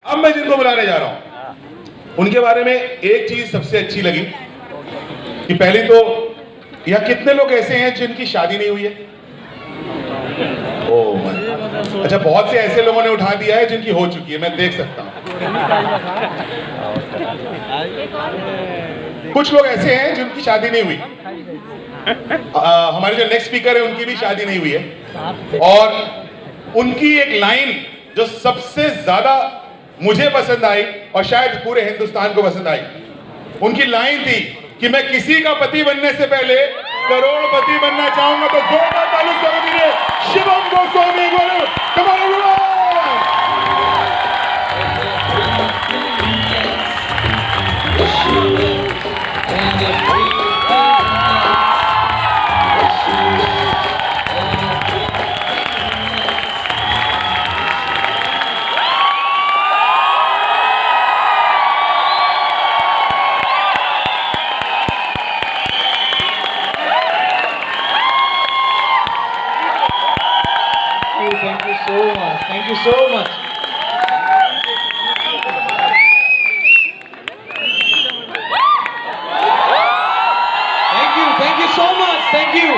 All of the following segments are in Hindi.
अब मैं जिनको बुलाने जा रहा हूं उनके बारे में एक चीज सबसे अच्छी लगी कि पहले तो यह कितने लोग ऐसे हैं जिनकी शादी नहीं हुई है। ओ अच्छा, बहुत से ऐसे लोगों ने उठा दिया है जिनकी हो चुकी है, मैं देख सकता हूं। कुछ लोग ऐसे हैं जिनकी शादी नहीं हुई। हमारे जो नेक्स्ट स्पीकर है उनकी भी शादी नहीं हुई है, और उनकी एक लाइन जो सबसे ज्यादा मुझे पसंद आई और शायद पूरे हिंदुस्तान को पसंद आई, उनकी लाइन थी कि मैं किसी का पति बनने से पहले करोड़पति बनना चाहूंगा। तो जोरदार ताली से दीजिए शिवम गोस्वामी गुरु। Come on everyone. Thank you so much. Thank you so much. Thank you so much. Thank you.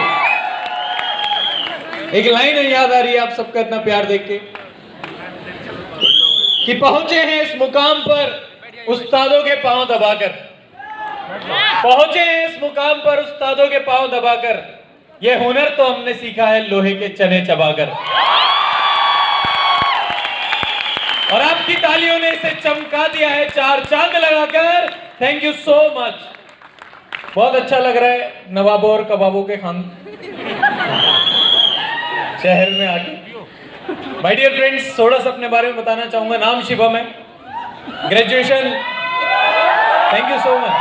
एक लाइन याद आ रही है आप सबका इतना प्यार देख के कि पहुंचे हैं इस मुकाम पर उस्तादों के पांव दबाकर, पहुंचे हैं इस मुकाम पर उस्तादों के पांव दबाकर, ये हुनर तो हमने सीखा है लोहे के चने चबाकर। और आपकी तालियों ने इसे चमका दिया है चार चांद लगाकर। Thank you so much. बहुत अच्छा लग रहा है नवाबों और कबाबों के खान शहर में आके। माय डियर फ्रेंड्स, थोड़ा सा अपने बारे में बताना चाहूंगा। नाम शिवम है, graduation, thank you so much.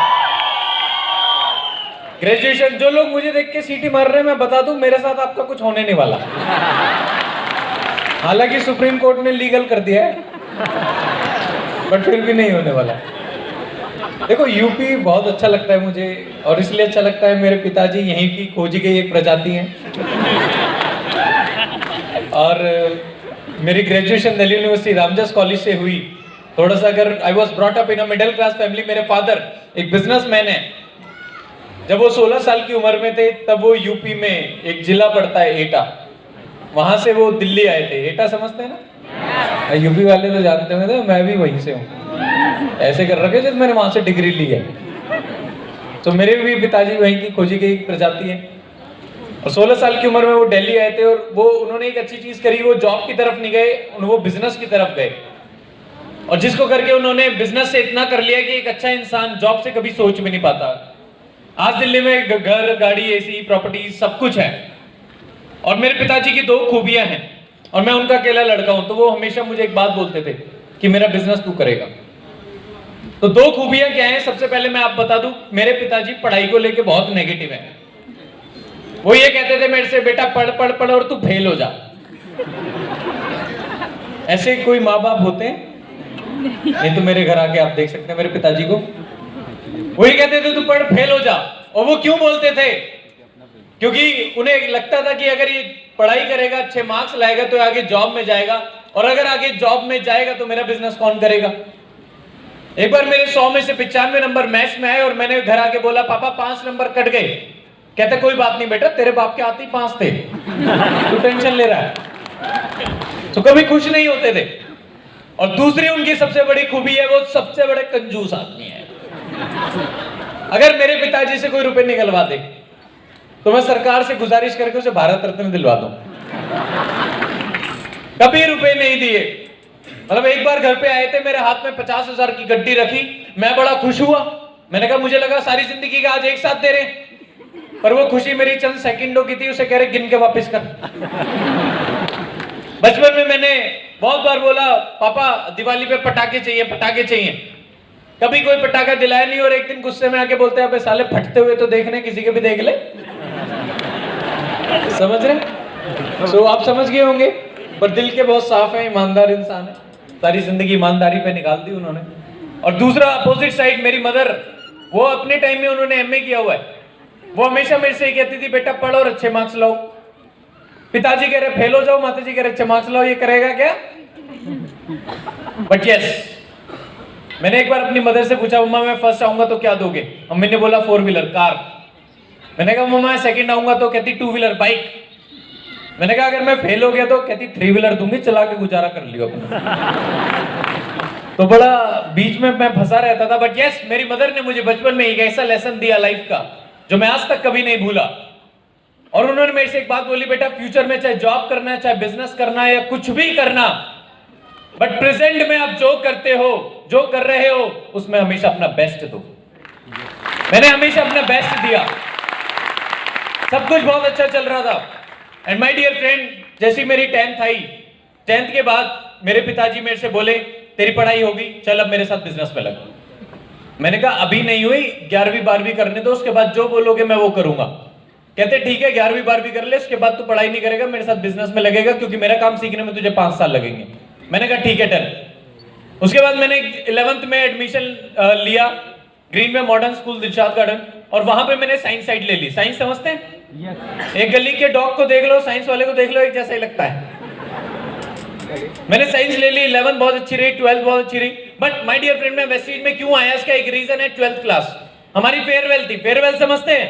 Graduation, जो लोग मुझे देख के सीटी मार रहे हैं मैं बता दूं मेरे साथ आपका कुछ होने नहीं वाला। हालांकि सुप्रीम कोर्ट ने लीगल कर दिया है बट फिर भी नहीं होने वाला। देखो यूपी बहुत अच्छा लगता है मुझे, और इसलिए अच्छा लगता है मेरे पिताजी यहीं की खोजी गई एक प्रजाति हैं। और मेरी graduation Delhi university Ramjas college से हुई। थोड़ा सा अगर I was brought up in a middle class family, मेरे फादर एक बिजनेसमैन है। जब वो 16 साल की उम्र में थे तब वो यूपी में एक जिला पड़ता है एटा, वहां से वो दिल्ली आए थे। एटा समझते हैं ना, यूपी वाले तो जानते होंगे, मैं भी वहीं से हूँ। ऐसे कर रखे जैसे मैंने वहां से डिग्री ली है। तो मेरे भी पिताजी वहीं की खोजी गई प्रजाति है। और 16 साल की उम्र में वो दिल्ली आए थे, और वो उन्होंने एक अच्छी चीज करी, वो जॉब की तरफ नहीं गए, वो बिजनेस की तरफ गए। और जिसको करके उन्होंने बिजनेस से इतना कर लिया कि एक अच्छा इंसान जॉब से कभी सोच भी नहीं पाता। आज दिल्ली में घर, गाड़ी, एसी, प्रॉपर्टी सब कुछ है। और मेरे पिताजी की दो खूबियां हैं और मैं उनका अकेला लड़का हूं, तो वो हमेशा मुझे एक बात बोलते थे कि मेरा बिजनेस तू करेगा। तो दो खूबियां क्या हैं? सबसे पहले मैं आप बता दूं, मेरे पिताजी पढ़ाई को लेके बहुत नेगेटिव हैं। वो ये कहते थे मेरे से, बेटा पढ़ पढ़ पढ़ और तू फेल हो जा। ऐसे कोई माँ बाप होते हैं? नहीं तो मेरे घर आके आप देख सकते हैं मेरे पिताजी को। वही कहते थे तू पढ़ फेल हो जा। और वो क्यों बोलते थे? क्योंकि उन्हें लगता था कि अगर ये पढ़ाई करेगा, अच्छे मार्क्स लाएगा तो आगे जॉब में जाएगा, और अगर आगे जॉब में जाएगा तो मेरा बिजनेस कौन करेगा। एक बार मेरे 100 में से 95 नंबर मैथ्स में आए और मैंने घर आके बोला पापा 5 नंबर कट गए। कहते कोई बात नहीं बेटा, तेरे बाप के आते ही 5 थे, तू टेंशन ले रहा है। तो कभी खुश नहीं होते थे। और दूसरी उनकी सबसे बड़ी खूबी है, वो सबसे बड़े कंजूस आदमी है। अगर मेरे पिताजी से कोई रुपए निकलवा दे तो मैं सरकार से गुजारिश करके उसे भारत रत्न दिलवा दूं। कभी रुपए नहीं दिए। मतलब एक बार घर पे आए थे, मेरे हाथ में 50,000 की गड्डी रखी, मैं बड़ा खुश हुआ। मैंने कहा मुझे लगा सारी जिंदगी का आज एक साथ दे रहे, पर वो खुशी मेरी चंद सेकंडों की थी। उसे कह रहे गिन के वापस कर। बचपन में मैंने बहुत बार बोला पापा दिवाली पे पटाखे चाहिए, पटाखे चाहिए। कभी कोई पटाखा दिलाया नहीं, और एक दिन गुस्से में आके बोलते हैं साले फटते हुए तो देखने, किसी के भी देख ले। समझ रहे? सो आप समझ गए होंगे, पर दिल के बहुत साफ है, ईमानदार इंसान है। सारी जिंदगी ईमानदारी पे निकाल दी उन्होंने। और दूसरा अपोजिट साइड मेरी मदर, वो अपने टाइम में उन्होंने एमए किया हुआ है। वो हमेशा मेरे से कहती थी बेटा पढ़ो और अच्छे मार्क्स लाओ। पिताजी कह रहे फेल हो जाओ, माताजी कह रहे अच्छे मार्क्स लाओ, ये करेगा क्या? बट यस, मैंने एक बार अपनी मदर से पूछा, मम्मा मैं फर्स्ट आऊंगा तो क्या दोगे? मम्मी ने बोला 4 व्हीलर कार। मैंने कहा मम्मा मैं सेकंड आऊंगा तो कहती 2 व्हीलर बाइक। मैंने कहा अगर मैं फेल हो गया तो कहती 3 व्हीलर दूंगी, चला के गुजारा कर लियो अपना। तो बड़ा बीच में मैं फंसा रहता था। बट यस, मेरी मदर ने मुझे बचपन में एक ऐसा लेसन दिया लाइफ का जो मैं आज तक कभी नहीं भूला। और उन्होंने मेरे से एक बात बोली, बेटा फ्यूचर में चाहे जॉब करना है, चाहे बिजनेस करना है या कुछ भी करना, बट प्रेजेंट में आप जो करते हो, जो कर रहे हो, उसमें हमेशा अपना बेस्ट दो। मैंने हमेशा अपना बेस्ट दिया। सब कुछ बहुत अच्छा चल रहा था। एंड माय डियर फ्रेंड, जैसी मेरी 10th आई, 10th के बाद मेरे पिताजी मेरे से बोले तेरी पढ़ाई होगी, चल अब मेरे साथ बिजनेस में लग। मैंने कहा अभी नहीं हुई, 11वीं 12वीं करने दो, उसके बाद जो बोलोगे मैं वो करूंगा। कहते ठीक है 11वीं 12वीं कर ले, उसके बाद तू पढ़ाई नहीं करेगा, मेरे साथ बिजनेस में लगेगा, क्योंकि मेरा काम सीखने में तुझे 5 साल लगेंगे। मैंने कहा ठीक है डन। उसके बाद मैंने 11th में एडमिशन लिया ग्रीन में मॉडर्न स्कूल दिलशाद गार्डन, और वहां पे मैंने साइंस साइड ले ली। साइंस समझते हैं? एक गली के डॉग को देख लो, साइंस वाले को देख लो, एक जैसा ही लगता है। मैंने साइंस ले ली, 11th बहुत अच्छी रही, 12th बहुत अच्छी रही। बट माय डियर फ्रेंड, मैं वेस्टर्न में क्यों आया इसका एक रीजन है। 12th क्लास हमारी फेयरवेल थी। फेयरवेल समझते हैं?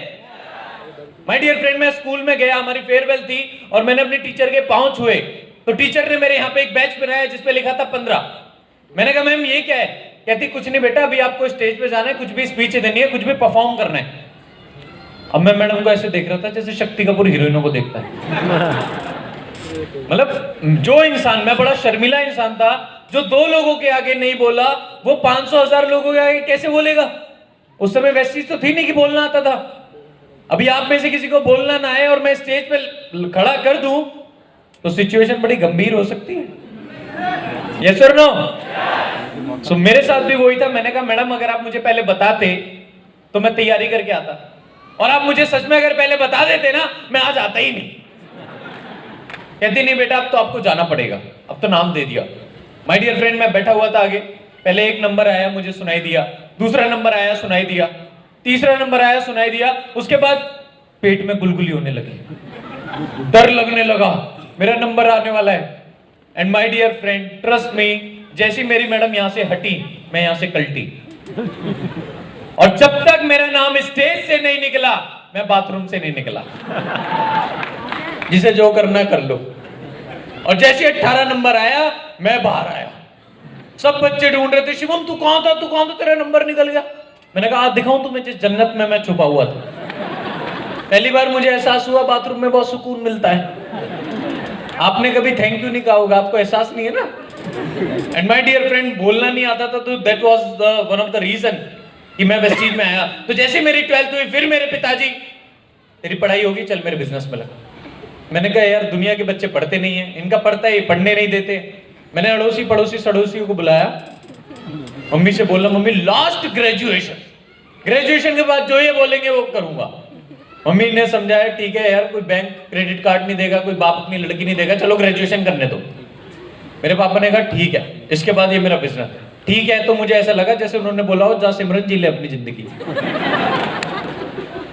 माय डियर फ्रेंड, मैं स्कूल में गया, हमारी फेयरवेल थी, और मैंने अपने टीचर के पांव छुए, तो टीचर ने मेरे यहाँ पे एक बैच बनाया जिसपे लिखा था 15। मैंने कहा मैम ये क्या है? कहती कुछ नहीं बेटा, अभी आपको स्टेज पे जाना है, कुछ भी स्पीच देनी है, कुछ भी परफॉर्म करना है। अब मैं मैडम को ऐसे देख रहा था जैसे शक्ति कपूर हीरोइनों को देखता है। मतलब जो इंसान, मैं बड़ा शर्मिला इंसान था, जो 2 लोगों के आगे नहीं बोला, वो 500,000 लोगों के आगे कैसे बोलेगा? उस समय वैसी चीज तो थी नहीं कि बोलना आता था। अभी आप में से किसी को बोलना ना आए और मैं स्टेज पे खड़ा कर दूं तो सिचुएशन बड़ी गंभीर हो सकती है। यस और नो? सो मेरे साथ भी वही था। मैंने कहा मैडम अगर आप मुझे पहले बताते तो मैं तैयारी करके आता, और आप मुझे सच में अगर पहले बता देते ना, मैं आज आता ही नहीं। कहती नहीं बेटा अब तो आपको जाना पड़ेगा, अब तो नाम दे दिया। माय डियर फ्रेंड, मैं बैठा हुआ था आगे, पहले एक नंबर आया मुझे सुनाई दिया, दूसरा नंबर आया सुनाई दिया, तीसरा नंबर आया सुनाई दिया, उसके बाद पेट में गुलगुली होने लगी, डर लगने लगा मेरा नंबर आने वाला है। And my dear friend, trust me, जैसी मेरी मैडम यहां से हटी, मैं यहां से कल्टी। और जब तक मेरा नाम स्टेज से नहीं निकला, मैं बाथरूम से नहीं निकला। जिसे जो करना कर लो। और जैसे 18 नंबर आया, मैं बाहर आया। सब बच्चे ढूंढ रहे थे, शिवम तू कहां था, तू कहां था, तेरा नंबर निकल गया। मैंने कहा दिखाऊं तुम्हें जिस जन्नत में मैं छुपा हुआ था। पहली बार मुझे एहसास हुआ बाथरूम में बहुत सुकून मिलता है। आपने कभी थैंक यू नहीं कहा होगा, आपको एहसास नहीं है ना। एंड माय डियर फ्रेंड, बोलना नहीं आता था, तो that was the one of the reason कि मैं वेस्टीज में आया। तो जैसे मेरी 12th हुई, फिर मेरे पिताजी तेरी पढ़ाई होगी, चल मेरे बिजनेस में लगा। मैंने कहा यार दुनिया के बच्चे पढ़ते नहीं है, इनका पढ़ता है, पढ़ने नहीं देते। मैंने अड़ोसी पड़ोसी सड़ोसियों को बुलाया, मम्मी से बोला मम्मी लास्ट ग्रेजुएशन, ग्रेजुएशन के बाद जो ये बोलेंगे वो करूंगा। मम्मी ने समझाया ठीक है यार, कोई बैंक क्रेडिट कार्ड नहीं देगा, कोई बाप अपनी लड़की नहीं देगा, चलो ग्रेजुएशन करने दो। मेरे पापा ने कहा ठीक है, इसके बाद ये मेरा बिजनेस है। ठीक है, तो मुझे ऐसा लगा जैसे उन्होंने बोला हो जा सिमरन जी ले अपनी जिंदगी।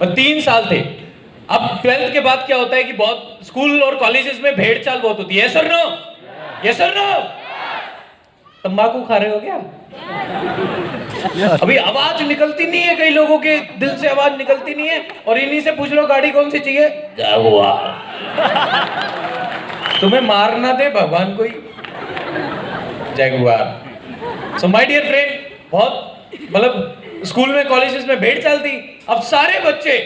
और 3 साल थे। अब 12th के बाद क्या होता है कि बहुत स्कूल और कॉलेजेस में भेड़ चाल बहुत होती है। यस और नो? यस और नो? तंबाकू खा रहे हो क्या? अभी आवाज निकलती नहीं है, कई लोगों के दिल से आवाज निकलती नहीं है, और इन्हीं से पूछ लो गाड़ी कौन सी चाहिए, जगुआर। तुम्हें मारना दे भगवान कोई, Jaguar. So my dear friend, बहुत मतलब स्कूल में कॉलेजेस में भेड़ चाल थी। अब सारे बच्चे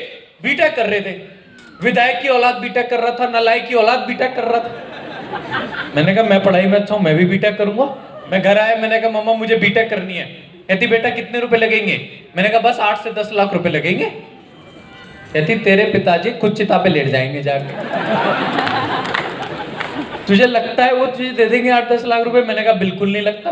बीटेक कर रहे थे। विधायक की औलाद बीटेक कर रहा था, नालायक की औलाद बीटेक कर रहा था। मैंने कहा मैं पढ़ाई में अच्छा हूं, मैं भी बीटेक करूंगा। मैं घर आया, मैंने कहा मम्मा मुझे बीटेक करनी है। कहती बेटा कितने रुपए लगेंगे? मैंने कहा बस 8 से 10 लाख रुपए लगेंगे। कहती तेरे पिताजी खुद चिता पे लेट जाएंगे जाके। तुझे लगता है वो तुझे दे देंगे 8-10 लाख रुपए? मैंने कहा बिल्कुल नहीं लगता।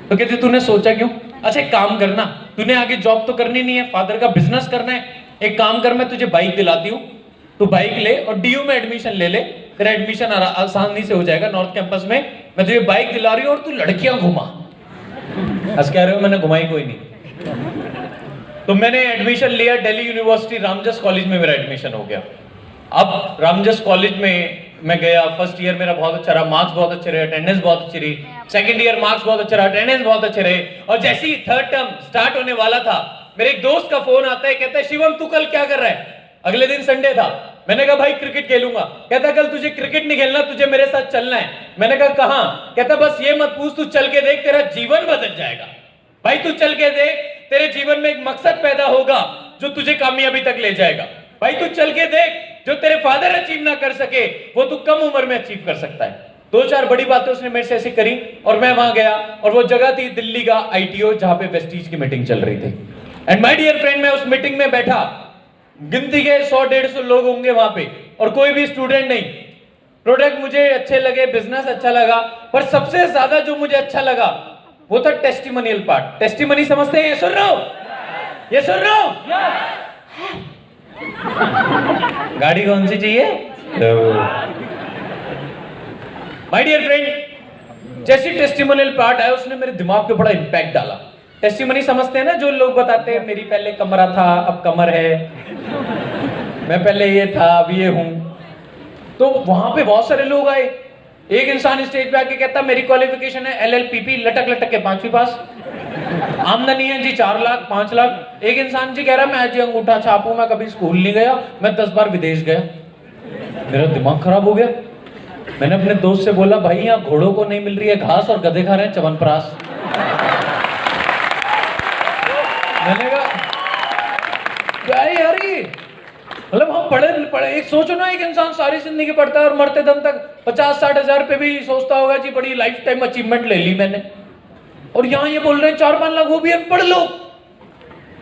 तो कहती तूने सोचा क्यों? अच्छा एक काम करना, तूने आगे जॉब तो करनी नहीं है, फादर का बिजनेस करना है। एक काम कर, मैं तुझे बाइक दिलाती हूँ, तू बाइक ले और डीयू में एडमिशन ले ले, तेरा एडमिशन आसानी से हो जाएगा नॉर्थ कैंपस में। मैं तुझे बाइक दिला रही हूँ और तू लड़कियां घुमा। आज कह रहे हो मैंने घुमाई कोई नहीं। तो मैंने एडमिशन लिया दिल्ली यूनिवर्सिटी रामजस कॉलेज में, मेरा एडमिशन हो गया। अब रामजस कॉलेज में मैं गया, फर्स्ट ईयर मेरा बहुत अच्छा रहा, मार्क्स बहुत अच्छे रहे, अटेंडेंस बहुत अच्छी रही। सेकंड ईयर मार्क्स बहुत अच्छा रहा, अटेंडेंस बहुत अच्छे रहे। और जैसे ही थर्ड टर्म स्टार्ट होने वाला था, मेरे एक दोस्त का फोन आता है, कहता है शिवम तू कल क्या कर रहा है? अगले दिन संडे था। मैंने कहा भाई क्रिकेट खेलूंगा। कहता कल तुझे क्रिकेट नहीं खेलना, तुझे मेरे साथ चलना है। मैंने कहा कहां? कहता बस ये मत पूछ, तू चल के देख, तेरा जीवन बदल जाएगा। भाई तू चल के देख, तेरे जीवन में एक मकसद पैदा होगा जो तुझे कामयाबी तक ले जाएगा। भाई तू चल के देख, जो तेरे फादर अचीव ना कर सके वो तू कम उम्र में अचीव कर सकता है। दो चार बड़ी बातें उसने मेरे से ऐसी करी और मैं वहां गया, और वो जगह थी दिल्ली का ITO, जहां पे वेस्टीज की मीटिंग चल रही थी। एंड माय डियर फ्रेंड, मैं उस मीटिंग में बैठा, गिनती के 100-150 लोग होंगे वहां पे, और कोई भी स्टूडेंट नहीं। प्रोडक्ट मुझे अच्छे लगे, बिजनेस अच्छा लगा, पर सबसे ज्यादा जो मुझे अच्छा लगा वो था टेस्टिमोनियल पार्ट। टेस्टिमनी समझते हैं? सुन रहा हूं, ये सुन रहा हूं। गाड़ी कौन सी चाहिए? माय डियर फ्रेंड, जैसे टेस्टिमोनियल पार्ट आया उसने मेरे दिमाग पे बड़ा इंपैक्ट डाला। टेस्टिमनी समझते हैं ना, जो लोग बताते हैं मेरी पहले कमरा था अब कमर है, मैं पहले ये था अब ये हूं। तो वहां पे बहुत सारे लोग आए। एक इंसान स्टेज पे आके कहता मेरी क्वालिफिकेशन है LLPP, लटक लटक के 5वीं पास, आमदनी है जी 4 लाख 5 लाख। एक इंसान जी कह रहा मैं जी अंगूठा छापू, मैं कभी स्कूल नहीं गया, मैं 10 बार विदेश गया। मेरा दिमाग खराब हो गया। मैंने अपने दोस्त से बोला भाई यहाँ घोड़ों को नहीं मिल रही है घास और गधे खा रहे हैं च्यवनप्राश। मैंने कहा क्या है यार ये, मतलब हम पढ़े एक सोचो ना, एक इंसान सारी जिंदगी पढ़ता है और मरते दम तक 50-60 हजार पे भी सोचता होगा जी बड़ी लाइफ टाइम अचीवमेंट ले ली मैंने, और यहाँ ये बोल रहे हैं 4-5 लाख वो भी अनपढ़ लोग।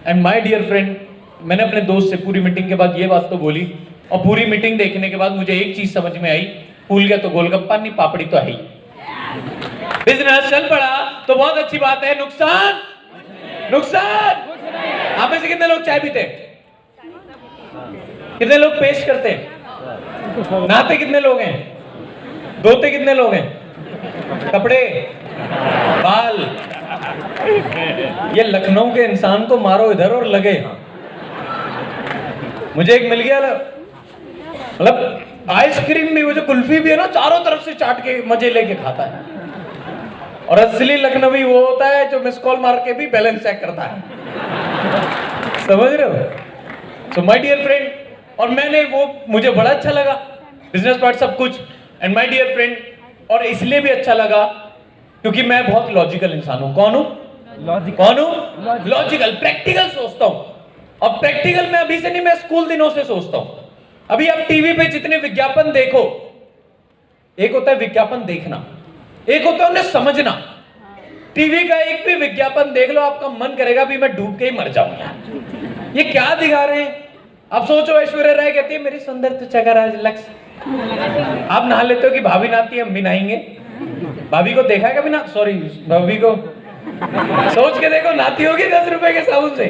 एंड माय डियर फ्रेंड, मैंने अपने दोस्त से पूरी मीटिंग के बाद ये बात तो बोली, और पूरी मीटिंग देखने के बाद मुझे एक चीज समझ में आई, फूल गया तो गोलगप्पा नहीं पापड़ी तो है ही। बिजनेस चल पड़ा तो बहुत अच्छी बात है, नुकसान नुकसान। आप में से कितने लोग चाय पीते हैं? कितने लोग पेस्ट करते हैं? नहाते कितने लोग हैं? धोते कितने लोग हैं? कपड़े, बाल। ये लखनऊ के इंसान को मारो इधर और लगे यहां। मुझे एक मिल गया, मतलब आइसक्रीम भी, वो जो कुल्फी भी है ना, चारों तरफ से चाट के मजे लेके खाता है। और असली लखनवी वो होता है जो मिस कॉल मार के भी बैलेंस चेक करता है। समझ रहे हो? सो माय डियर फ्रेंड, और मैंने वो, मुझे बड़ा अच्छा लगा बिजनेस पार्ट सब कुछ। एंड माय डियर फ्रेंड, और इसलिए भी अच्छा लगा क्योंकि मैं बहुत लॉजिकल इंसान हूं। कौन हूं? कौन हूं? लॉजिकल, प्रैक्टिकल सोचता हूं। और प्रैक्टिकल में अभी से नहीं, मैं स्कूल दिनों से सोचता हूं। अभी आप टीवी पे जितने विज्ञापन देखो, एक होता है विज्ञापन देखना, एक होता है उन्हें समझना। टीवी का एक भी विज्ञापन देख लो, आपका मन करेगा भी मैं डूब के ही मर जाऊं यार, ये क्या दिखा रहे हैं। अब सोचो, ऐश्वर्या राय कहती है मेरी सुंदर त्वचा का राज लक्ष्य। आप नहा लेते हो कि भाभी नहाती है, हम भी नहाएंगे। भाभी को देखा है कभी ना? सॉरी, भाभी को सोच के देखो, नहाती होगी 10 रुपए के साबुन से?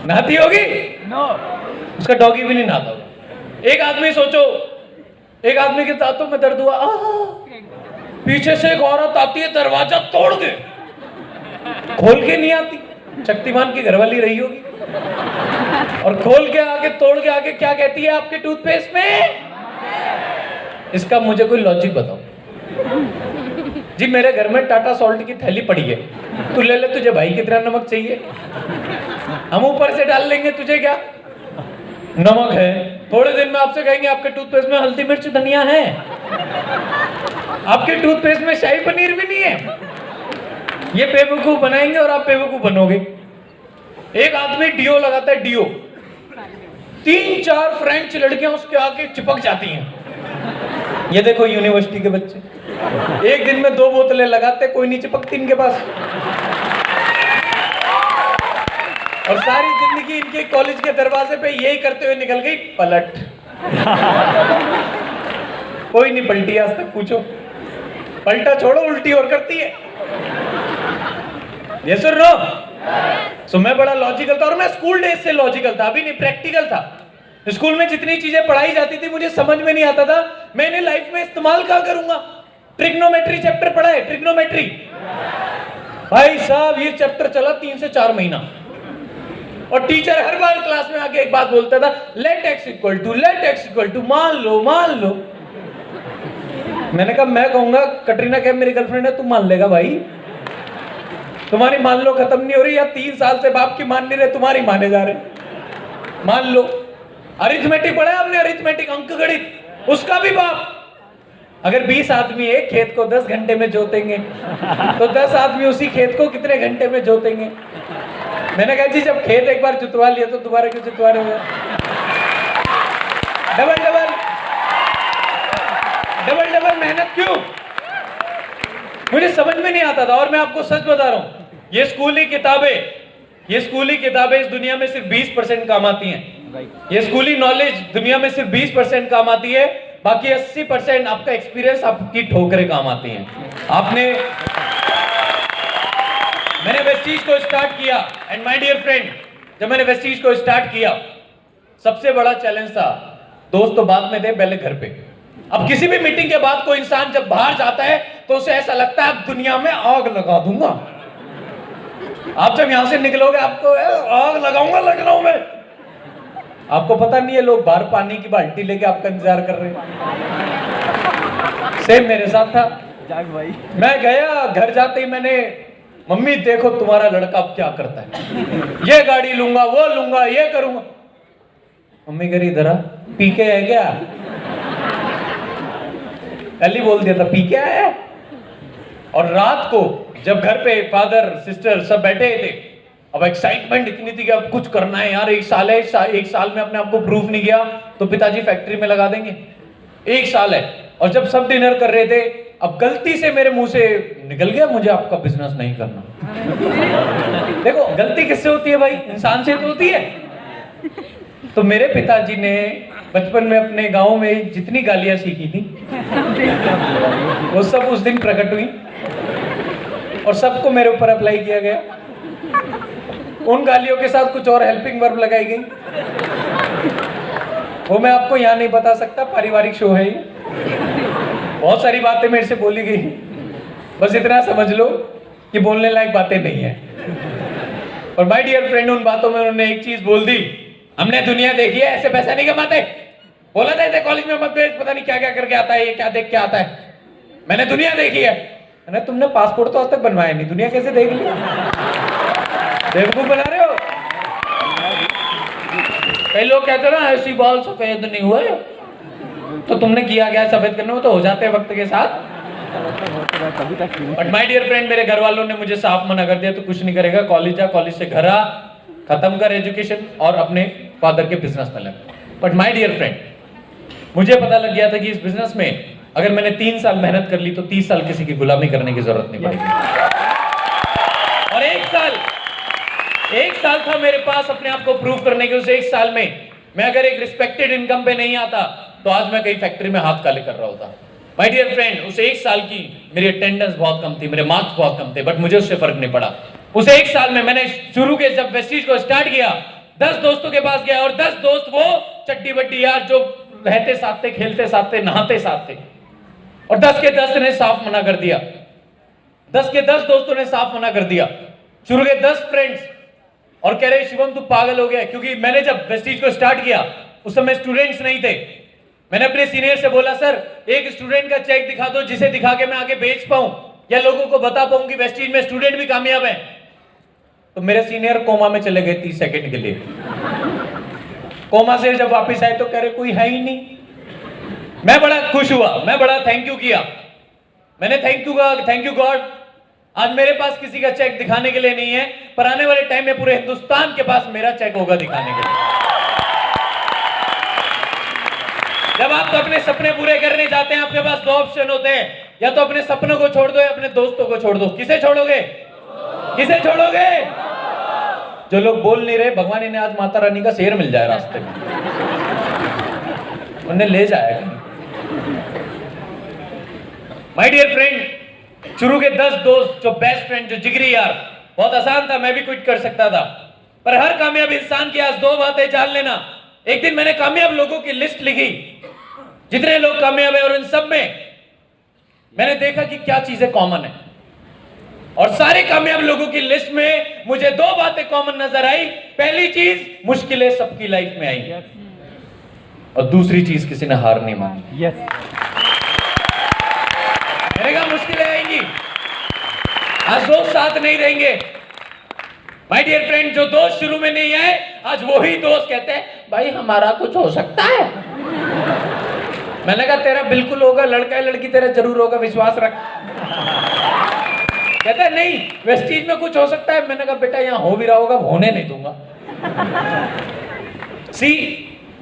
नहाती होगी? नो। उसका डॉगी भी नहीं नहाता होगा। एक आदमी सोचो, एक आदमी के दांतों में दर्द हुआ, पीछे से एक औरत आती है, दरवाजा तोड़ दे, खोल के नहीं आती, शक्तिमान की घरवाली रही होगी, और खोल के आके तोड़ के आके क्या कहती है आपके टूथपेस्ट में? इसका मुझे कोई लॉजिक बताओ जी। मेरे घर में टाटा सॉल्ट की थैली पड़ी है, तू ले ले, तुझे भाई की तरह नमक चाहिए, हम ऊपर से डाल लेंगे, तुझे क्या नमक है। थोड़े दिन में आपसे कहेंगे आपके टूथपेस्ट में हल्दी मिर्च धनिया है, आपके टूथपेस्ट में शाही पनीर भी नहीं है। ये बेवकूफ बनाएंगे और आप बेवकूफ बनोगे। एक आदमी डियो लगाता है, डियो, 3-4 फ्रेंच लड़कियां उसके आगे चिपक जाती हैं। ये देखो यूनिवर्सिटी के बच्चे एक दिन में 2 बोतलें लगाते, कोई नहीं चिपकती इनके पास, और सारी जिंदगी इनके कॉलेज के दरवाजे पे यही करते हुए निकल गई, पलट। कोई नहीं पलटी आज तक, पूछो। पलटा छोड़ो, उल्टी और करती है। ये सुन लो। सो मैं बड़ा लॉजिकल था, और मैं स्कूल डेज से लॉजिकल था, अभी नहीं प्रैक्टिकल था। स्कूल में जितनी चीजें पढ़ाई जाती थी मुझे समझ में नहीं आता था, मैंने लाइफ में इस्तेमाल कहां करूंगा। ट्रिग्नोमेट्री चैप्टर पढ़ा है, ट्रिग्नोमेट्री भाई साहब, ये चैप्टर चला 3 से 4 महीना, और टीचर हर बार क्लास में आके एक बात बोलता था, लेट एक्स इक्वल टू मान लो मान लो। मैंने कहा मैं कहूंगा कटरीना कैफ मेरी गर्लफ्रेंड है, तू मान लेगा भाई? तुम्हारी मान लो खत्म नहीं हो रही, या 3 साल से बाप की मान नहीं रहे, तुम्हारी माने जा रहे, मान लो। अरिथमेटिक पढ़ा आपने? अरिथमेटिक, अंक गणित, उसका भी बाप। अगर 20 आदमी एक खेत को 10 घंटे में जोतेंगे तो 10 आदमी उसी खेत को कितने घंटे में जोतेंगे? मैंने कहा जी जब खेत एक बार जुतवा लिया तो दोबारा क्यों जुतवा रहे हो? डबल डबल डबल डबल मेहनत क्यों? मुझे समझ में नहीं आता था। और मैं आपको सच बता रहा हूं, ये स्कूली किताबें इस दुनिया में सिर्फ 20% काम आती हैं। ये स्कूली नॉलेज दुनिया में सिर्फ 20% काम आती है, बाकी 80% आपका एक्सपीरियंस, आपकी ठोकरें काम आती हैं। मैंने वेस्टीज को स्टार्ट किया, एंड माय डियर फ्रेंड, जब मैंने वेस्टीज को स्टार्ट किया, सबसे बड़ा चैलेंज था, दोस्त तो बाद में थे, पहले घर पे। अब किसी भी मीटिंग के बाद कोई इंसान जब बाहर जाता है तो उसे ऐसा लगता है अब दुनिया में आग लगा दूंगा। आप जब यहां से निकलोगे आपको आग लगाऊंगा लखनऊ में। आपको पता नहीं है लोग बाहर पानी की बाल्टी लेके आपका इंतजार कर रहे हैं। सेम मेरे साथ था। मैं गया, घर जाते ही मैंने, मम्मी देखो तुम्हारा लड़का अब क्या करता है, ये गाड़ी लूंगा, वो लूंगा, ये करूंगा। मम्मी कह रही इधर आ, पी के है क्या? कल ही बोल दिया था पी के आया है। और रात को जब घर पे फादर सिस्टर सब बैठे थे, अब एक्साइटमेंट इतनी थी कि अब कुछ करना है यार, 1 साल है, 1 साल में अपने आप को प्रूफ नहीं किया तो पिताजी फैक्ट्री में लगा देंगे। 1 साल है। और जब सब डिनर कर रहे थे, अब गलती से मेरे मुंह से निकल गया मुझे आपका बिजनेस नहीं करना। देखो गलती किससे होती है भाई? इंसान से तो होती है। तो मेरे पिताजी ने बचपन में अपने गांव में जितनी गालियां सीखी थी वो सब उस दिन प्रकट हुई और सबको मेरे ऊपर अप्लाई किया गया। उन गालियों के साथ कुछ और हेल्पिंग वर्ब लगाई गई, वो मैं आपको यहाँ नहीं बता सकता, पारिवारिक शो है ये। बहुत सारी बातें मेरे से बोली गई, बस इतना समझ लो कि बोलने लायक बातें नहीं है। और माय डियर फ्रेंड, उन बातों में उन्होंने एक चीज बोल दी, हमने दुनिया देखी है, ऐसे पैसा नहीं कमाते। बोला था ऐसे कॉलेज में मत भेज, पता नहीं क्या क्या करके आता है, ये क्या देख के आता है। मैंने दुनिया देखी है। अरे तुमने पासपोर्ट तो आज तक बनवाया नहीं, दुनिया कैसे देख ली? बेवकूफ बना रहे हो। कई लोग कहते हैं ना ऐसी बाल सफेद नहीं हुए, तो तुमने किया क्या सफेद करने में, तो हो जाते हैं वक्त के साथ। बट माय डियर फ्रेंड, मेरे घर वालों ने मुझे साफ मना कर दिया, तो कुछ नहीं करेगा, कॉलेज जा, कॉलेज से घर आ, खत्म कर एजुकेशन और अपने फादर के बिजनेस में लग। बट माय डियर फ्रेंड, मुझे पता लग गया था कि इस बिजनेस में अगर मैंने 3 साल मेहनत कर ली तो 30 साल किसी की गुलामी करने की जरूरत नहीं पड़ेगी। और 1 साल था मेरे पास अपने आप को प्रूव करने के। उस 1 साल में मैं अगर एक रिस्पेक्टेड इनकम पे नहीं आता तो आज मैं कहीं फैक्ट्री में हाथ काले कर रहा होता। माय डियर फ्रेंड, उस 1 साल की मेरी अटेंडेंस बहुत कम थी, मेरे मार्क्स बहुत कम थे, बट मुझे उससे फर्क नहीं पड़ा। उस 1 साल में मैंने शुरू के जब वेस्टीज को स्टार्ट किया, 10 दोस्तों के पास गया और 10 दोस्त वो चट्टी बट्टी यार जो रहते साथ थे, खेलते साथ थे, नहाते साथ थे। और 10 के 10 ने साफ मना कर दिया। 10 के 10 दोस्तों ने साफ मना कर दिया। शुरू के 10 फ्रेंड्स और कह रहे शिवम तू पागल हो गया, क्योंकि मैंने जब वेस्टीज को स्टार्ट किया उस समय स्टूडेंट्स नहीं थे। मैंने अपने सीनियर से बोला सर एक स्टूडेंट का चेक दिखा दो जिसे दिखा के मैं आगे बेच पाऊं या लोगों को बता पाऊं कि वेस्टीज में स्टूडेंट भी कामयाब है। तो मेरे सीनियर कोमा में चले गए 30 सेकंड के लिए। कोमा से जब वापस आए तो कह रहे कोई है ही नहीं। मैं बड़ा खुश हुआ, मैं बड़ा थैंक यू किया। मैंने थैंक यू गॉड, आज मेरे पास किसी का चेक दिखाने के लिए नहीं है, पर आने वाले टाइम में पूरे हिंदुस्तान के पास मेरा चेक होगा दिखाने के लिए। जब आप तो अपने सपने पूरे करने जाते हैं, आपके पास 2 ऑप्शन होते हैं, या तो अपने सपनों को छोड़ दो या अपने दोस्तों को छोड़ दो। किसे छोड़ोगे? किसे छोड़ोगे? जो लोग बोल नहीं रहे, भगवान इन्हें आज माता रानी का शेर मिल जाए रास्ते में, उन्हें ले जाएगा। माय डियर फ्रेंड, शुरू के 10 दोस्त जो बेस्ट फ्रेंड, जो जिगरी यार, बहुत आसान था, मैं भी क्विट कर सकता था। पर हर कामयाब इंसान की आज 2 बातें जान लेना। एक दिन मैंने कामयाब लोगों की लिस्ट लिखी, जितने लोग कामयाब है, और इन सब में मैंने देखा कि क्या चीजें कॉमन है। और सारे कामयाब लोगों की लिस्ट में मुझे 2 बातें कॉमन नजर आई। पहली चीज, मुश्किलें सबकी लाइफ में आई, और दूसरी चीज, किसी ने हार नहीं मानी। आज दोस्त साथ नहीं रहेंगे। माय डियर फ्रेंड, जो दोस्त शुरू में नहीं आए, आज वही दोस्त कहते हैं भाई हमारा कुछ हो सकता है। मैंने कहा तेरा बिल्कुल होगा, लड़का है लड़की तेरा जरूर होगा, विश्वास रख। कहता है नहीं वेस्टीज में कुछ हो सकता है। मैंने कहा बेटा यहाँ हो भी रहा होगा, होने नहीं दूंगा। सी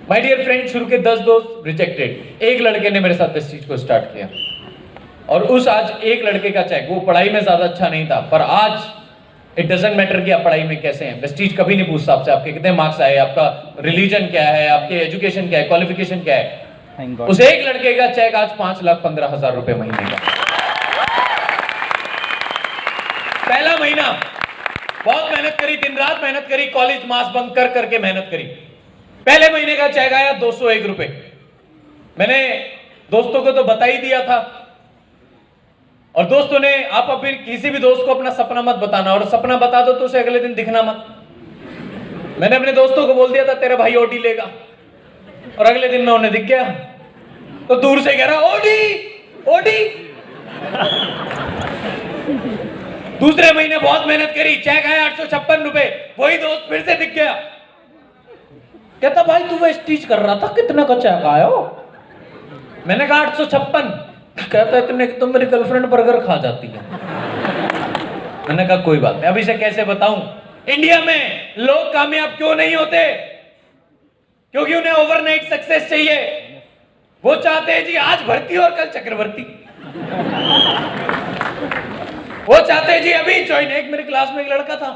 माय डियर फ्रेंड, शुरू के 10 दोस्त रिजेक्टेड। एक लड़के ने मेरे साथ वेस्टीज को स्टार्ट किया और उस आज एक लड़के का चेक, वो पढ़ाई में ज्यादा अच्छा नहीं था, पर आज इट डजंट मैटर कि आप पढ़ाई में कैसे हैं। वेस्टीज कभी नहीं पूछता आपसे आपके कितने मार्क्स आए, आपका रिलीजन क्या है, आपके एजुकेशन क्या है, क्वालिफिकेशन क्या है। उस एक लड़के का चेक आज 5,15,000 रुपए महीने का। पहला महीना बहुत मेहनत करी, दिन रात मेहनत करी, कॉलेज मास बंक कर करके मेहनत करी। पहले महीने का चेक आया 201 रुपए। मैंने दोस्तों को तो बता ही दिया था, और दोस्तों ने, आप अभी किसी भी दोस्त को अपना सपना मत बताना, और सपना बता दो तो उसे अगले दिन दिखना मत। मैंने अपने दोस्तों को बोल दिया था तेरा भाई ओडी लेगा, और अगले दिन में उन्हें दिख गया तो दूर से कह रहा ओडी ओडी। दूसरे महीने बहुत मेहनत करी, चेक आया 856 रुपए, वही दोस्त फिर से दिख गया, कहता भाई तू वेस्टीज कर रहा था, कितना का चेक आया हो? मैंने कहा 856। कहता इतने तो मेरी गर्लफ्रेंड बर्गर खा जाती है। मैंने कहा कोई बात नहीं, अभी से कैसे बताऊं। इंडिया में लोग कामयाब क्यों नहीं होते? क्योंकि उन्हें ओवरनाइट सक्सेस चाहिए। वो चाहते हैं जी आज भर्ती और कल चक्रवर्ती। वो चाहते हैं जी अभी ज्वाइन। एक मेरे क्लास में एक लड़का था,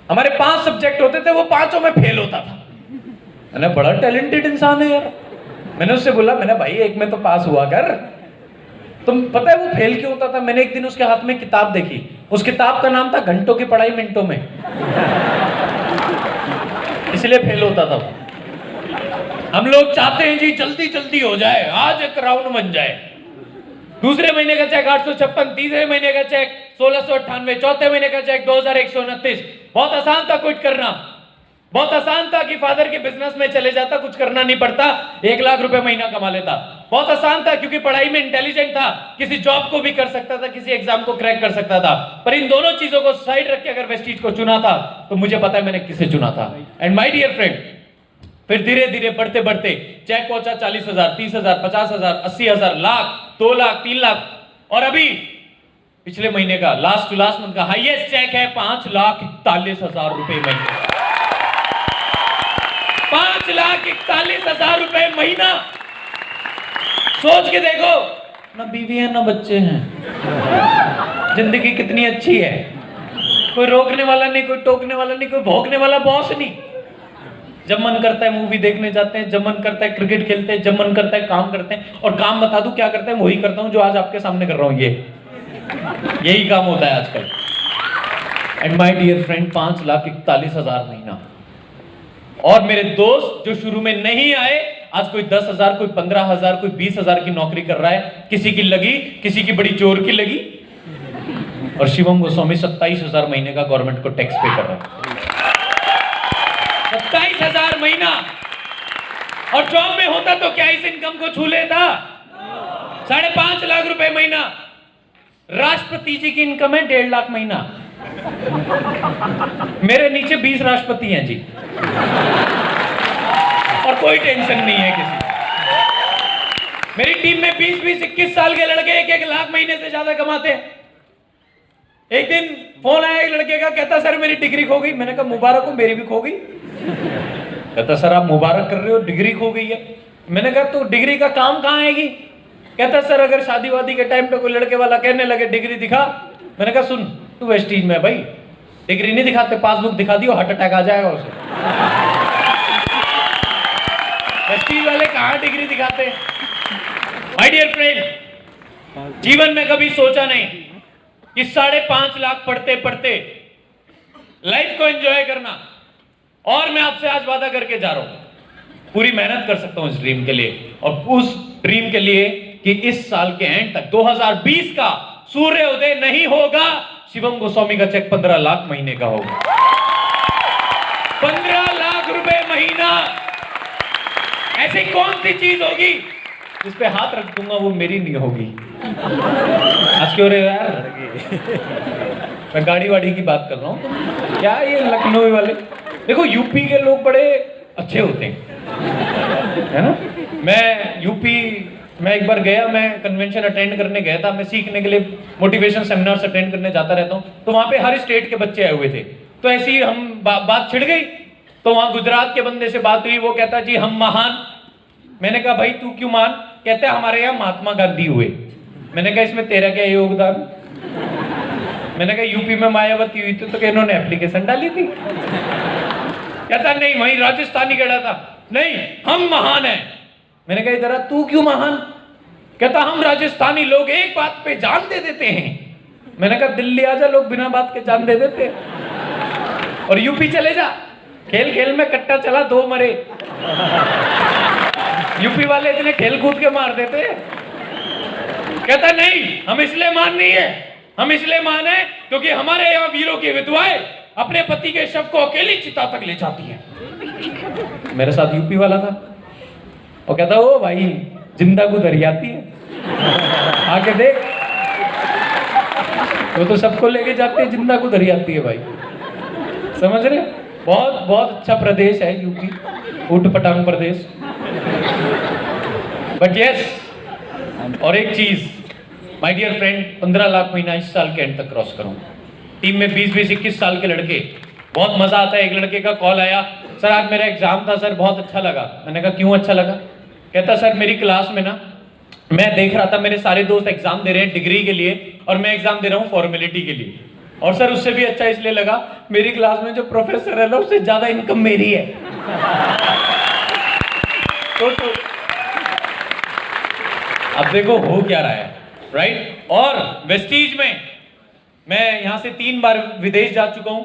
हमारे 5 सब्जेक्ट होते थे, वो 5 में फेल होता था। मैंने बड़ा टैलेंटेड इंसान है यार। मैंने उससे बोला, मैंने भाई एक में तो पास हुआ कर। तुम पता है वो फेल क्यों होता था? मैंने एक दिन उसके हाथ में किताब देखी, उस किताब का नाम था घंटों की पढ़ाई मिनटों में, इसलिए फेल होता था। हम लोग चाहते हैं जी जल्दी जल्दी हो जाए, आज एक राउंड बन जाए। दूसरे महीने का चेक 856, तीसरे महीने का चेक 1698, चौथे महीने का चेक 2129। बहुत आसान था क्विट करना, बहुत आसान था कि फादर के बिजनेस में चले जाता, कुछ करना नहीं पड़ता, 1 लाख रुपए महीना कमा लेता। बहुत आसान था क्योंकि पढ़ाई में इंटेलिजेंट था, किसी जॉब को भी कर सकता था, किसी एग्जाम को क्रैक कर सकता था। पर इन दोनों चीजों को साइड रख के अगर वेस्टीज को चुना था तो मुझे पता है मैंने किसे चुना था। एंड माय डियर फ्रेंड, फिर धीरे धीरे बढ़ते बढ़ते चेक पहुंचा 40,000, 30,000, 50,000, 80,000, लाख, 2 लाख, 3 लाख, और अभी पिछले महीने का लास्ट टू लास्ट मंथ का हाईएस्ट चेक है 5,41,000 रुपए महीने। 5,41,000 रुपए महीना। सोच के देखो, ना बीवी है ना बच्चे हैं, जिंदगी कितनी अच्छी है। कोई रोकने वाला नहीं, कोई टोकने वाला नहीं, कोई भौंकने वाला बॉस नहीं। जब मन करता है मूवी देखने जाते हैं, जब मन करता है क्रिकेट खेलते हैं, जब मन करता है काम करते हैं। और काम बता दूं क्या करते हैं? वही करता हूं जो आज आपके सामने कर रहा हूं। यही काम होता है आजकल। एंड माय डियर फ्रेंड, 5,41,000 महीना। और मेरे दोस्त जो शुरू में नहीं आए, आज कोई 10,000, कोई 15,000, कोई 20,000 की नौकरी कर रहा है। किसी की लगी, किसी की बड़ी जोर की लगी। और शिवम गोस्वामी 27,000 महीने का गवर्नमेंट को टैक्स पे कर रहा है। 27,000 महीना। और जॉब में होता तो क्या इस इनकम को छू लेता? 5.5 लाख रुपए महीना। राष्ट्रपति जी की इनकम है 1.5 लाख महीना। मेरे नीचे 20 राष्ट्रपति हैं जी, और कोई टेंशन नहीं है किसी। मेरी टीम में 20-20, 21 साल के लड़के 1-1 लाख महीने से ज्यादा कमाते हैं। एक दिन फोन आया एक लड़के का, कहता सर मेरी डिग्री खो गई। मैंने कहा मुबारक हो, मेरी भी खो गई। कहता सर आप मुबारक कर रहे हो, डिग्री खो गई है। मैंने कहा तो डिग्री का काम कहाँ आएगी? कहता सर अगर शादी वादी के टाइम पे कोई लड़के वाला कहने लगे डिग्री दिखा। मैंने कहा सुन तू वेस्टीज में भाई, डिग्री नहीं दिखाते, पासबुक दिखा दियो, हार्ट अटैक आ जाएगा उसे। वेस्टीज वाले कहाँ डिग्री दिखाते? माय डियर फ्रेंड, जीवन में कभी सोचा नहीं कि 5.5 लाख पढ़ते पढ़ते लाइफ को एंजॉय करना। और मैं आपसे आज वादा करके जा रहा हूं, पूरी मेहनत कर सकता हूं इस ड्रीम के लिए, और उस ड्रीम के लिए कि इस साल के एंड तक 2020 का सूर्य उदय नहीं होगा, शिवम गोस्वामी का चेक 15 लाख महीने का होगा। 15 लाख रुपए महीना। ऐसी कौन सी चीज होगी जिस पे हाथ रख दूंगा वो मेरी नहीं होगी? आज क्यों रे यार? मैं गाड़ी वाड़ी की बात कर रहा हूँ। क्या ये लखनऊ वाले, देखो यूपी के लोग बड़े अच्छे होते हैं, है ना। मैं एक बार गया, मैं कन्वेंशन अटेंड करने गया था, मैं सीखने के लिए मोटिवेशन सेमिनार्स अटेंड करने जाता रहता हूँ, तो वहां पे हर स्टेट के बच्चे आए हुए थे। तो ऐसी ही हम बात छिड़ गई, तो वहां गुजरात के बंदे से बात हुई, वो कहता जी हम महान। मैंने कहा भाई तू क्यों मान? कहता है हमारे यहाँ महात्मा गांधी हुए। मैंने कहा इसमें तेरा क्या योगदान? मैंने कहा यूपी में मायावती हुई थी तो क्या इन्होंने एप्लीकेशन डाली थी? कहता नहीं वहीं राजस्थानी गड़ा था, नहीं हम महान हैं। मैंने कहा इधर तू क्यों महान? कहता हम राजस्थानी लोग एक बात पे जान दे देते हैं। मैंने कहा दिल्ली आजा, लोग बिना बात के जान दे देते हैं। और यूपी चले जा, खेल खेल में कट्टा चला 2 मरे। यूपी वाले इतने खेल कूद के मार देते। कहता नहीं हम इसलिए मान नहीं है, हम इसलिए मान है क्योंकि हमारे यहाँ वीरों की विधवाएं अपने पति के शव को अकेली चिता तक ले जाती हैं। मेरे साथ यूपी वाला था, वो कहता ओ भाई जिंदा को दरियाती है, आके देख। वो तो सबको लेके जाते हैं, जिंदा को दरियाती है भाई, समझ रहे? बहुत बहुत अच्छा प्रदेश है यूपी, ऊट पटांग प्रदेश। बट यस, और एक चीज माय डियर फ्रेंड, 15 लाख महीना इस साल के एंड तक क्रॉस करूं। टीम में 20-21 साल के लड़के, बहुत मजा आता है। एक लड़के का कॉल आया, सर आज मेरा एग्जाम था सर, बहुत अच्छा लगा। मैंने कहा क्यों अच्छा लगा? कहता सर मेरी क्लास में ना, मैं देख रहा था मेरे सारे दोस्त एग्जाम दे रहे हैं डिग्री के लिए और मैं एग्जाम दे रहा हूँ फॉर्मेलिटी के लिए। और सर उससे भी अच्छा इसलिए लगा, मेरी क्लास में जो प्रोफेसर है ना उससे ज्यादा इनकम मेरी है। तो अब देखो हो क्या रहा है, राइट? और वेस्टीज में मैं यहां से 3 बार विदेश जा चुका हूं।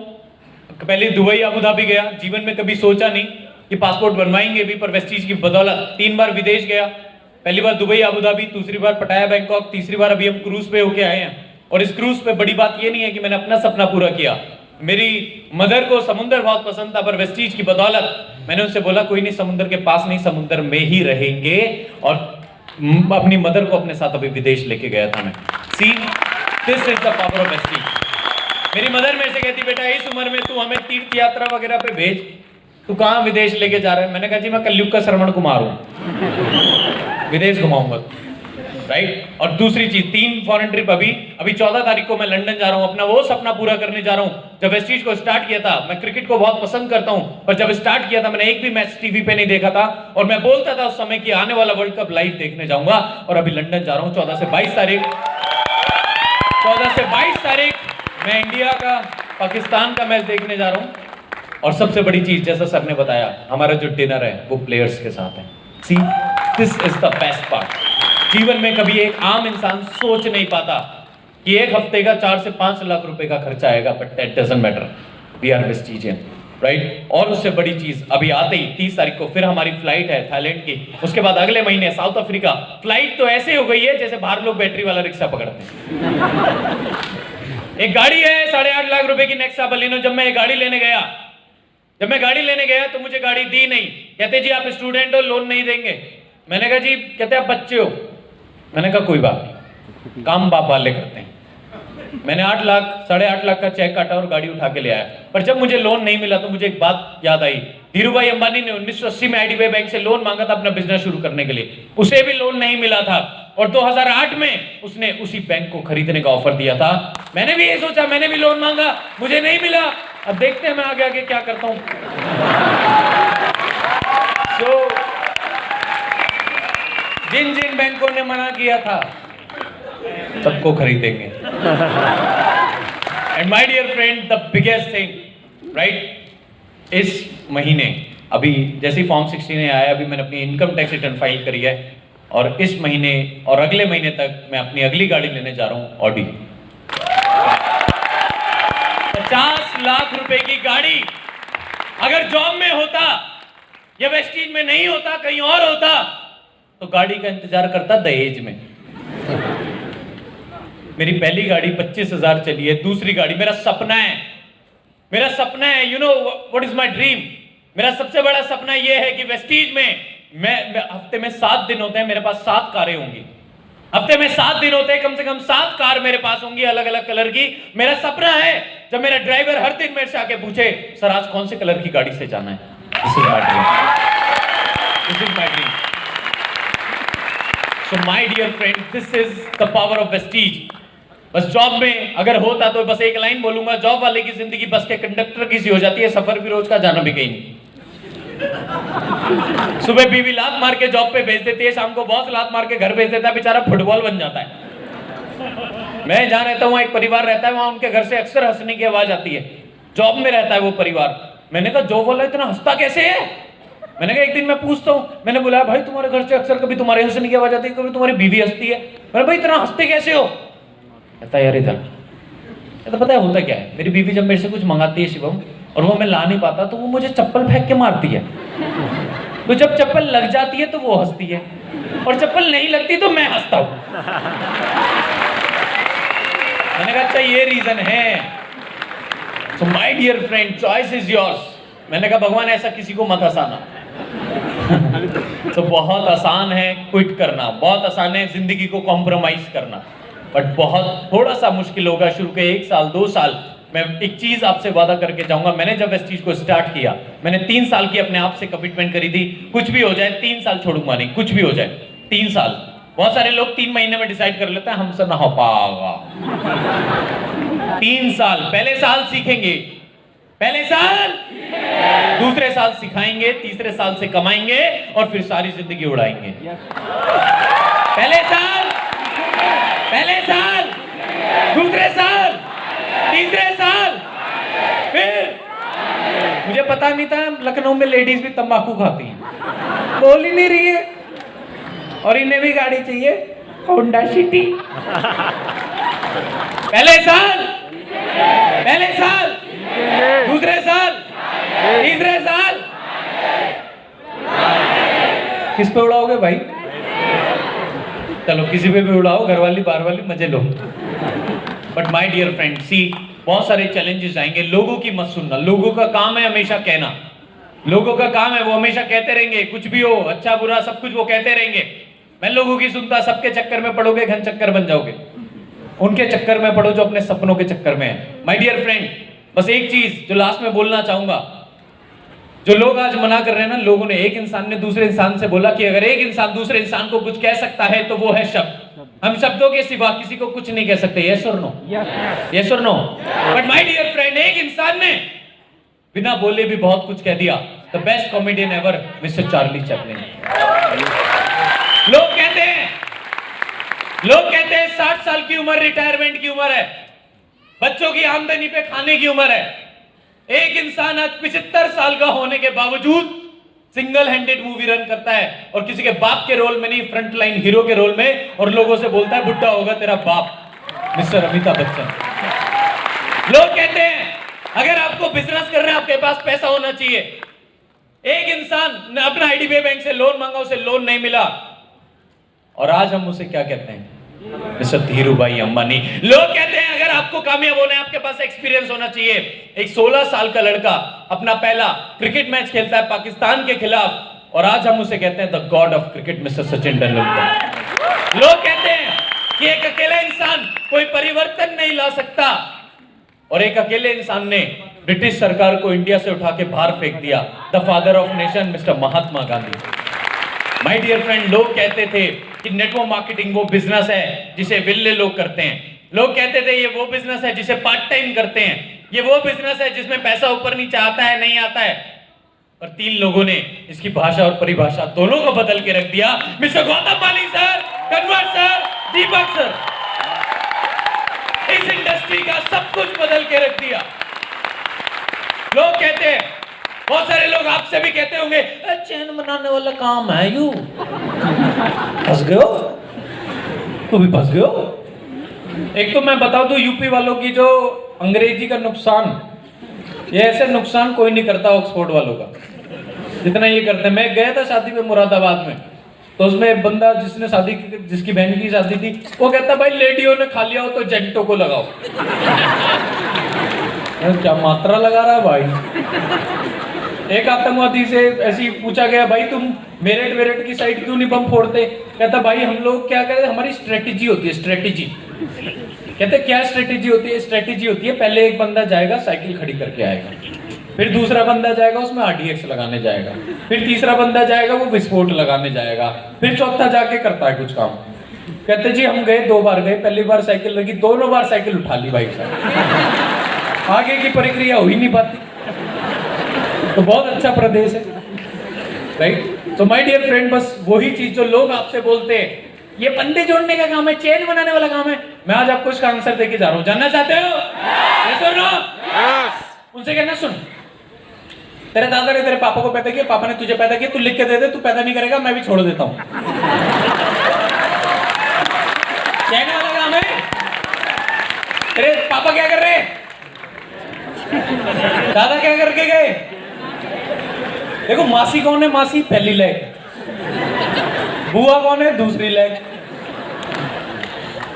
पहले दुबई अबू धाबी गया, जीवन में कभी सोचा नहीं कि पासपोर्ट बनवाएंगे भी, पर वेस्टीज की बदौलत 3 बार विदेश गया। पहली बार दुबई अबू धाबी, दूसरी बार पटाया बैंकॉक, तीसरी बार अभी हम क्रूज पे होके आए हैं। और इस क्रूज पे बड़ी बात ये नहीं है कि मैंने अपना सपना पूरा किया, मेरी मदर को समुद्र बहुत पसंद था, पर वेस्टीज की बदौलत मैंने उनसे बोला कोई नहीं, समुद्र के पास नहीं, समुद्र में ही रहेंगे। और अपनी मदर को अपने साथ अभी विदेश लेके गया था मैं। See this is the power of Vestige. मेरी मदर मेरे से कहती बेटा इस उम्र में तू हमें तीर्थ यात्रा वगैरह पे भेज, तू कहां विदेश लेके जा रहा है? मैंने कहा जी मैं कलयुग का श्रवण कुमार हूं, विदेश घुमाऊंगा, राइट? और दूसरी चीज, 3 फॉरेन ट्रिप अभी 14 तारीख को मैं लंदन जा रहा हूं, अपना वो सपना पूरा करने जा रहा हूं। जब वेस्टीज को स्टार्ट किया था, मैं क्रिकेट को बहुत पसंद करता हूं, पर जब स्टार्ट किया था मैंने एक भी मैच टीवी पे नहीं देखा था। और मैं बोलता था उस समय कि आने वाला वर्ल्ड कप लाइव देखने जाऊंगा। और अभी लंदन जा रहा हूं 14 से 22 तारीख। 14 से 22 तारीख मैं इंडिया का पाकिस्तान का मैच देखने जा रहा हूं। और सबसे बड़ी चीज, जैसा सर ने बताया, हमारा जो डिनर है वो प्लेयर्स के साथ है। See this is the best part. जीवन में कभी एक आम इंसान सोच नहीं पाता कि एक हफ्ते का 4 से 5 लाख रुपए का खर्चा आएगा, but that doesn't matter, we are Vestigian, right? और उससे बड़ी चीज, अभी आते ही 30 तारीख को फिर हमारी फ्लाइट है थाईलैंड की, उसके बाद अगले महीने साउथ अफ्रीका। फ्लाइट तो ऐसे हो गई है जैसे बाहर लोग बैटरी वाला रिक्शा पकड़ते हैं। एक गाड़ी है 8.5 लाख रुपए की नेक्सा बलिनो। जब मैं गाड़ी लेने गया तो मुझे गाड़ी दी नहीं। कहते जी आप स्टूडेंट हो, लोन नहीं देंगे। मैंने कहा जी, कहते आप बच्चे हो। मैंने कहा कोई बात नहीं, काम बाप वाले करते हैं। मैंने 8 लाख 8.5 लाख का चेक काटा और गाड़ी उठा के ले आया। पर जब मुझे लोन नहीं मिला तो मुझे एक बात याद आई। धीरू भाई अंबानी ने 1980 में आईडीबीआई बैंक से लोन मांगा था अपना बिजनेस शुरू करने के लिए, उसे भी लोन नहीं मिला था। और 2008 में उसने उसी बैंक को खरीदने का ऑफर दिया था। मैंने भी ये सोचा, मैंने भी लोन मांगा, मुझे नहीं मिला। अब देखते हैं मैं आगे आगे क्या करता हूं। जिन जिन बैंकों ने मना किया था सबको खरीदेंगे। And my dear friend, the biggest thing, right, इस महीने अभी जैसे फॉर्म 16 आया, अभी मैंने अपनी इनकम टैक्स रिटर्न फाइल करी है। और इस महीने और अगले महीने तक मैं अपनी अगली गाड़ी लेने जा रहा हूं, ऑडी। 50 लाख रुपए की गाड़ी। अगर जॉब में होता या वेस्टीज में नहीं होता, कहीं और होता, तो गाड़ी का इंतजार करता दहेज में। मेरी पहली गाड़ी 25,000 चली है। दूसरी गाड़ी मेरा सपना है, you know what is my dream. मेरा सबसे बड़ा सपना यह है कि वेस्टीज में मैं हफ्ते में 7 दिन होते हैं, मेरे पास 7 कारें होंगी। हफ्ते में 7 दिन होते हैं, कम से कम 7 कार मेरे पास होंगी अलग अलग कलर की। मेरा सपना है जब मेरा ड्राइवर हर दिन मेरे से आके पूछे सर आज कौन से कलर की गाड़ी से जाना है। This is my dream, this is my dream. So my dear friend, this is the power of Vestige. बस जॉब में अगर होता तो बस एक लाइन बोलूंगा, जॉब वाले की जिंदगी बस के कंडक्टर की सी हो जाती है, सफर भी रोज का, जाना भी कहीं नहीं। सुबह बीवी लात मार के जॉब पे भेज देती है, शाम को बॉस लात मार के घर भेज देता है, बेचारा फुटबॉल बन जाता है। मैं जहां रहता हूं एक परिवार रहता है, वहां उनके घर से अक्सर हंसने की आवाज आती है। जॉब में रहता है वो परिवार। मैंने कहा जॉब वाला इतना हंसता कैसे है? मैंने कहा एक दिन मैं पूछता हूं, मैंने बुलाया भाई तुम्हारे घर से अक्सर कभी तुम्हारे हंसने की आवाज आती है, कभी तुम्हारी बीवी हंसती है। मैंने भाई इतना हंसते कैसे हो? कहता यार इधर तो पता है होता क्या है, मेरी बीवी जब मेरे से कुछ मंगाती है शिवम और वो मैं ला नहीं पाता तो वो मुझे चप्पल फेंक के मारती है। तो जब चप्पल लग जाती है तो वो हंसती है और चप्पल नहीं लगती तो मैं हंसता हूं। मैंने कहा अच्छा ये रीजन है। So my dear friend, choice is yours. मैंने कहा भगवान ऐसा किसी को मत हंसाना। तो बहुत आसान है क्विट करना, बहुत आसान है जिंदगी को कॉम्प्रोमाइज करना, बट बहुत थोड़ा सा मुश्किल होगा शुरू के 1 साल 2 साल। मैं एक चीज आपसे वादा करके जाऊंगा, मैंने जब इस चीज को स्टार्ट किया, मैंने 3 साल की अपने आप से कमिटमेंट करी थी, कुछ भी हो जाए 3 साल छोड़ूंगा नहीं, कुछ भी हो जाए 3 साल। बहुत सारे लोग 3 महीने में डिसाइड कर लेते हैं, हमसे ना हो पाएगा। 3 साल, पहले साल सीखेंगे, पहले साल, दूसरे साल सिखाएंगे, तीसरे साल से कमाएंगे और फिर सारी जिंदगी उड़ाएंगे। पहले साल, पहले साल, दूसरे साल, तीसरे साल, फिर मुझे पता नहीं था लखनऊ में लेडीज भी तंबाकू खाती हैं, बोल ही नहीं रही है, और इन्हें भी गाड़ी चाहिए होंडा सिटी। पहले साल, पहले साल, दूसरे साल, तीसरे साल, किस पे उड़ाओगे भाई? चलो किसी पे भी उड़ाओ, घर वाली बाहर वाली, मजे लो। बट माय डियर फ्रेंड, सी बहुत सारे चैलेंजेस आएंगे, लोगों की मत सुनना। लोगों का काम है हमेशा कहना, लोगों का काम है वो हमेशा कहते रहेंगे, कुछ भी हो अच्छा बुरा सब कुछ वो कहते रहेंगे। मैं लोगों की सुनता, सबके चक्कर में पड़ोगे घन चक्कर बन जाओगे। उनके चक्कर में पड़ो जो अपने सपनों के चक्कर में है। माय डियर फ्रेंड, बस एक चीज जो लास्ट में बोलना चाहूंगा, जो लोग आज मना कर रहे हैं ना, लोगों ने, एक इंसान ने दूसरे इंसान से बोला कि अगर एक इंसान दूसरे इंसान को कुछ कह सकता है तो वो है शब्द। हम शब्दों के सिवा किसी को कुछ नहीं कह सकते। यस और नो? यस और no? But my dear friend, एक इंसान ने बिना बोले भी बहुत कुछ कह दिया। The best comedian ever, mister Charlie Chaplin. लोग कहते हैं 60 साल की उम्र रिटायरमेंट की उम्र है, बच्चों की आमदनी पे खाने की उम्र है। एक इंसान आज 75 साल का होने के बावजूद सिंगल हैंडेड मूवी रन करता है और किसी के बाप के रोल में नहीं, फ्रंट लाइन हीरो के रोल में, और लोगों से बोलता है बुढ़ा होगा तेरा बाप, मिस्टर अमिताभ बच्चन। लोग कहते हैं अगर आपको बिजनेस करना है आपके पास पैसा होना चाहिए। एक इंसान ने अपना आईडीबीआई बैंक से लोन मांगा, उसे लोन नहीं मिला, और आज हम उसे क्या कहते हैं? मिस्टर धीरू भाई अंबानी। लोग कहते हैं अगर आपको कामयाब होना है आपके पास एक्सपीरियंस होना चाहिए। एक 16 साल का लड़का अपना पहला क्रिकेट मैच खेलता है पाकिस्तान के खिलाफ, और आज हम उसे कहते हैं the God of cricket, mister Sachin Tendulkar. लोग कहते हैं कि एक अकेला इंसान कोई परिवर्तन नहीं ला सकता, और एक अकेले इंसान ने ब्रिटिश सरकार को इंडिया से उठा के बाहर फेंक दिया, the father of nation, mister Mahatma Gandhi. My dear friend, लोग कहते थे कि नेटवर्क मार्केटिंग वो बिजनेस है जिसे विल्ले लोग करते हैं। लोग कहते थे ये वो बिजनेस है जिसे पार्ट टाइम करते हैं, ये वो बिजनेस है जिसमें पैसा ऊपर नीचे आता है नहीं आता है। और 3 लोगों ने इसकी भाषा और परिभाषा दोनों को बदल के रख दिया। मिस्टर गौतम माली सर, कन्वर सर, दीपक सर, इस इंडस्ट्री का सब कुछ बदल के रख दिया। लोग कहते हैं, बहुत सारे लोग आपसे भी कहते होंगे चैन बनाने वाला काम है, यू फंस गए हो, तू भी फंस गए हो। एक तो मैं बता दूं यूपी वालों की जो अंग्रेजी का नुकसान, ये ऐसे नुकसान कोई नहीं करता ऑक्सफोर्ड वालों का जितना ये करते हैं। मैं गया था शादी में मुरादाबाद में, तो उसमें एक बंदा जिसने शादी, जिसकी बहन की शादी थी, वो कहता भाई लेडियों ने खा लिया हो तो जेंटो को लगाओ। क्या मात्रा लगा रहा है भाई। एक आतंकवादी से ऐसी पूछा गया, भाई तुम मेरठ वेरठ की साइड क्यों नहीं बम फोड़ते? कहता भाई हम लोग क्या कहते हैं, हमारी स्ट्रेटेजी होती है, स्ट्रेटेजी। कहते क्या स्ट्रेटेजी होती है? स्ट्रेटेजी होती है पहले एक बंदा जाएगा साइकिल खड़ी करके आएगा, फिर दूसरा बंदा जाएगा उसमें RDX लगाने जाएगा, फिर तीसरा बंदा जाएगा वो विस्फोट लगाने जाएगा, फिर चौथा जाके करता है कुछ काम। कहते जी हम गए 2 बार गए, पहली बार साइकिल लगी, दोनों बार साइकिल उठा ली भाई साहब, आगे की प्रक्रिया हो ही नहीं पाती। तो बहुत अच्छा प्रदेश है, राइट? तो माय डियर फ्रेंड, बस वही चीज जो लोग आपसे बोलते हैं ये बंदे जोड़ने का काम है, चेन बनाने वाला काम है, मैं आज आपको इसका आंसर देके जा रहा हूं। जानना चाहते हो? यस और नो? उनसे कहना सुन, तेरे दादा ने तेरे पापा को पैदा किया, पापा ने तुझे पैदा किया, तू लिख के दे दे, तू पैदा नहीं करेगा मैं भी छोड़ देता हूं। चैन वाला काम है। तेरे पापा क्या कर रहे हैं? दादा क्या करके गए? देखो मासी कौन है? मासी पहली लेग, बुआ कौन है? दूसरी लेग,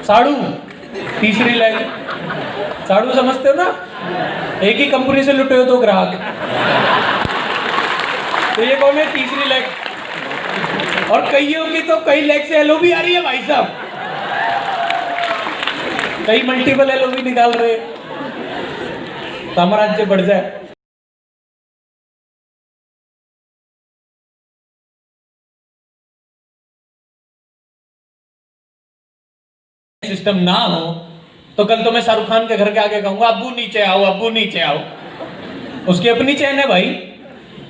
साड़ू तीसरी लेग। साड़ू समझते हो ना? एक ही कंपनी से लुटे हो 2 ग्राहक, तो ये कौन है? तीसरी लेग। और कईयों की तो कई लेग से LOB आ रही है भाई साहब, कई मल्टीपल LOB निकाल रहे, साम्राज्य बढ़ जाए। सिस्टम ना हो तो कल तो मैं शाहरुख खान के घर के आगे कहूंगा अब्बू नीचे आओ, अब्बू नीचे आओ। उसकी अपनी चैन है भाई,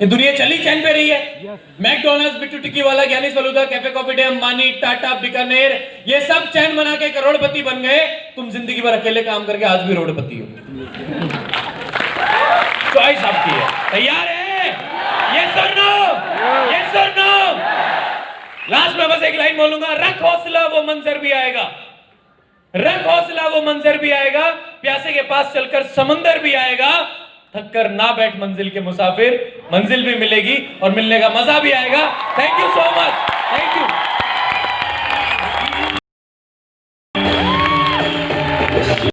ये दुनिया चली चैन पे रही है। मैकडोनल्ड्स, बिट्टू टिक्की वाला, ज्ञानी falooda, cafe coffee day, Ambani, Tata, Bikaner, ये सब चैन बना के करोड़पति बन गए। तुम जिंदगी भर अकेले काम करके आज भी रोडपति हो। चॉइस आपकी है। तैयार है? यस और नो? यस और नो? लास्ट में बस एक लाइन बोलूंगा, रख हौसला वो मंजर भी आएगा, रख हौसला वो मंजर भी आएगा, प्यासे के पास चलकर समंदर भी आएगा। थक कर ना बैठ मंजिल के मुसाफिर, मंजिल भी मिलेगी और मिलने का मजा भी आएगा। Thank you so much, thank you.